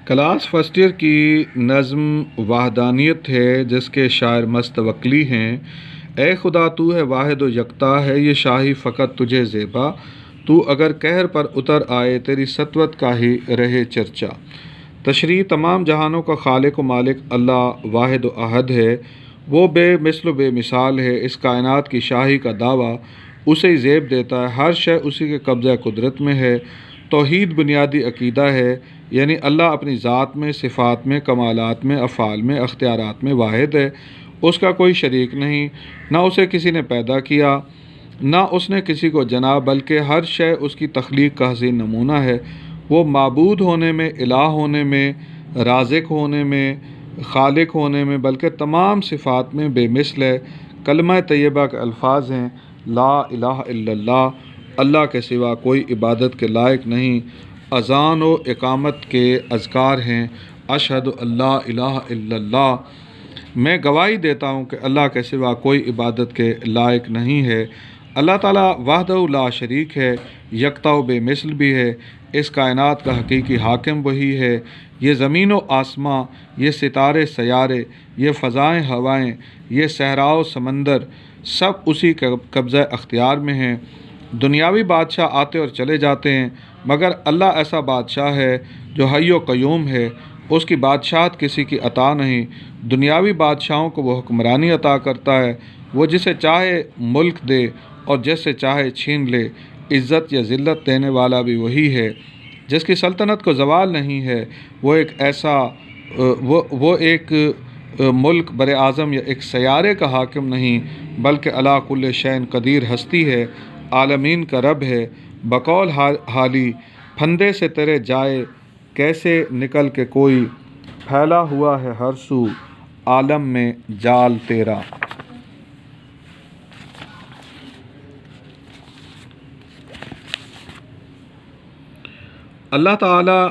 Class first year کی نظم وحدانیت ہے جس کے شاعر مستوکلی ہیں۔ اے خدا تو ہے واحد و یکتا ہے یہ شاہی فقط تجھے زیبا، تو اگر قہر پر اتر آئے تیری سطوت کا ہی رہے چرچا۔ تشریح تمام جہانوں کا خالق و مالک اللہ واحد و احد ہے، وہ بے مثل و بے مثال ہے۔ اس کائنات کی شاہی کا دعویٰ اسے ہی زیب دیتا ہے، ہر شے اسی کے قبضہ قدرت میں ہے۔ توحید بنیادی عقیدہ ہے، یعنی اللہ اپنی ذات میں، صفات میں، کمالات میں، افعال میں، اختیارات میں واحد ہے، اس کا کوئی شریک نہیں، نہ اسے کسی نے پیدا کیا نہ اس نے کسی کو جنا، بلکہ ہر شے اس کی تخلیق کا حسین نمونہ ہے۔ وہ معبود ہونے میں، الہ ہونے میں، رازق ہونے میں، خالق ہونے میں، بلکہ تمام صفات میں بے مثل ہے۔ کلمہ طیبہ کے الفاظ ہیں لا الہ الا اللہ، اللہ کے سوا کوئی عبادت کے لائق نہیں۔ اذان و اقامت کے اذکار ہیں اشہد اللہ الہ الا اللہ، میں گواہی دیتا ہوں کہ اللہ کے سوا کوئی عبادت کے لائق نہیں ہے۔ اللہ تعالیٰ وحدہ لا شریک ہے، یکتا و بے مثل بھی ہے۔ اس کائنات کا حقیقی حاکم وہی ہے۔ یہ زمین و آسماں، یہ ستارے سیارے، یہ فضائیں ہوائیں، یہ صحرا و سمندر، سب اسی کے قبضہ اختیار میں ہیں۔ دنیاوی بادشاہ آتے اور چلے جاتے ہیں، مگر اللہ ایسا بادشاہ ہے جو حی و قیوم ہے، اس کی بادشاہت کسی کی عطا نہیں۔ دنیاوی بادشاہوں کو وہ حکمرانی عطا کرتا ہے، وہ جسے چاہے ملک دے اور جس سے چاہے چھین لے۔ عزت یا ذلت دینے والا بھی وہی ہے، جس کی سلطنت کو زوال نہیں ہے۔ وہ ایک ملک بر اعظم یا ایک سیارے کا حاکم نہیں، بلکہ علی کل شیء قدیر ہستی ہے، عالمین کا رب ہے۔ بقول حالی پھندے سے تیرے جائے کیسے نکل کے کوئی، پھیلا ہوا ہے ہر سو عالم میں جال تیرا۔ اللہ تعالیٰ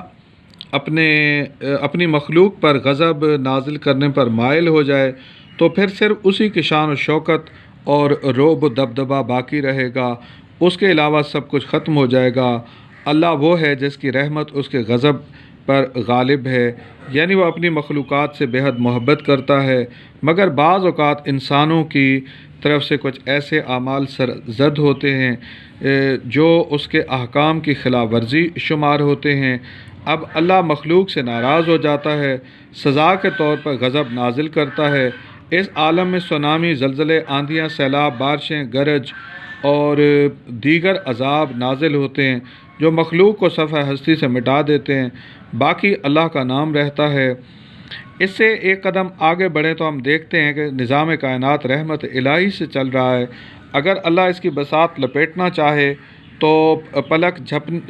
اپنی مخلوق پر غضب نازل کرنے پر مائل ہو جائے تو پھر صرف اسی کی شان و شوکت اور رعب و دبدبہ باقی رہے گا، اس کے علاوہ سب کچھ ختم ہو جائے گا۔ اللہ وہ ہے جس کی رحمت اس کے غضب پر غالب ہے، یعنی وہ اپنی مخلوقات سے بے حد محبت کرتا ہے، مگر بعض اوقات انسانوں کی طرف سے کچھ ایسے اعمال سرزد ہوتے ہیں جو اس کے احکام کی خلاف ورزی شمار ہوتے ہیں۔ اب اللہ مخلوق سے ناراض ہو جاتا ہے، سزا کے طور پر غضب نازل کرتا ہے۔ اس عالم میں سونامی، زلزلے، آندھیاں، سیلاب، بارشیں، گرج اور دیگر عذاب نازل ہوتے ہیں جو مخلوق کو صفحہ ہستی سے مٹا دیتے ہیں، باقی اللہ کا نام رہتا ہے۔ اس سے ایک قدم آگے بڑھیں تو ہم دیکھتے ہیں کہ نظام کائنات رحمت الہی سے چل رہا ہے۔ اگر اللہ اس کی بساط لپیٹنا چاہے تو پلک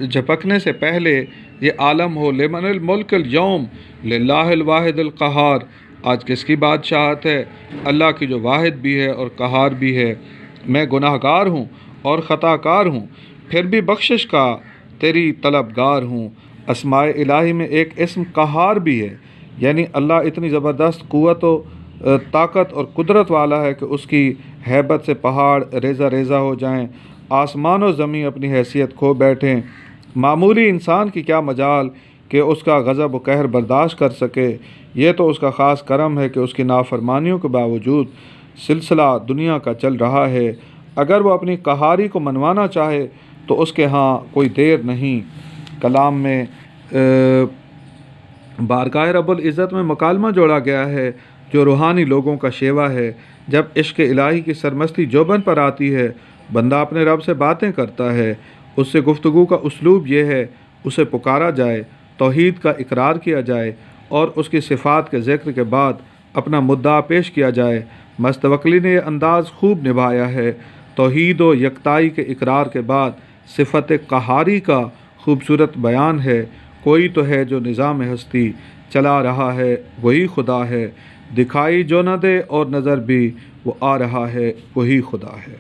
جھپکنے سے پہلے یہ عالم ہو لمن الملک اليوم للہ الواحد القہار، آج کس کی بادشاہت ہے؟ اللہ کی جو واحد بھی ہے اور قہار بھی ہے۔ میں گناہ گار ہوں اور خطا کار ہوں، پھر بھی بخشش کا تیری طلبگار ہوں۔ اسماء الہی میں ایک اسم قہار بھی ہے، یعنی اللہ اتنی زبردست قوت و طاقت اور قدرت والا ہے کہ اس کی ہیبت سے پہاڑ ریزہ ریزہ ہو جائیں، آسمان و زمین اپنی حیثیت کھو بیٹھیں۔ معمولی انسان کی کیا مجال کہ اس کا غضب و قہر برداشت کر سکے۔ یہ تو اس کا خاص کرم ہے کہ اس کی نافرمانیوں کے باوجود سلسلہ دنیا کا چل رہا ہے۔ اگر وہ اپنی قہاری کو منوانا چاہے تو اس کے ہاں کوئی دیر نہیں۔ کلام میں بارگاہ رب العزت میں مکالمہ جوڑا گیا ہے جو روحانی لوگوں کا شیوا ہے۔ جب عشق الہی کی سرمستی جوبن پر آتی ہے، بندہ اپنے رب سے باتیں کرتا ہے۔ اس سے گفتگو کا اسلوب یہ ہے، اسے پکارا جائے، توحید کا اقرار کیا جائے اور اس کی صفات کے ذکر کے بعد اپنا مدعا پیش کیا جائے۔ مستوکلی نے یہ انداز خوب نبھایا ہے۔ توحید و یکتائی کے اقرار کے بعد صفت قہاری کا خوبصورت بیان ہے۔ کوئی تو ہے جو نظام ہستی چلا رہا ہے، وہی خدا ہے، دکھائی جو نہ دے اور نظر بھی وہ آ رہا ہے، وہی خدا ہے۔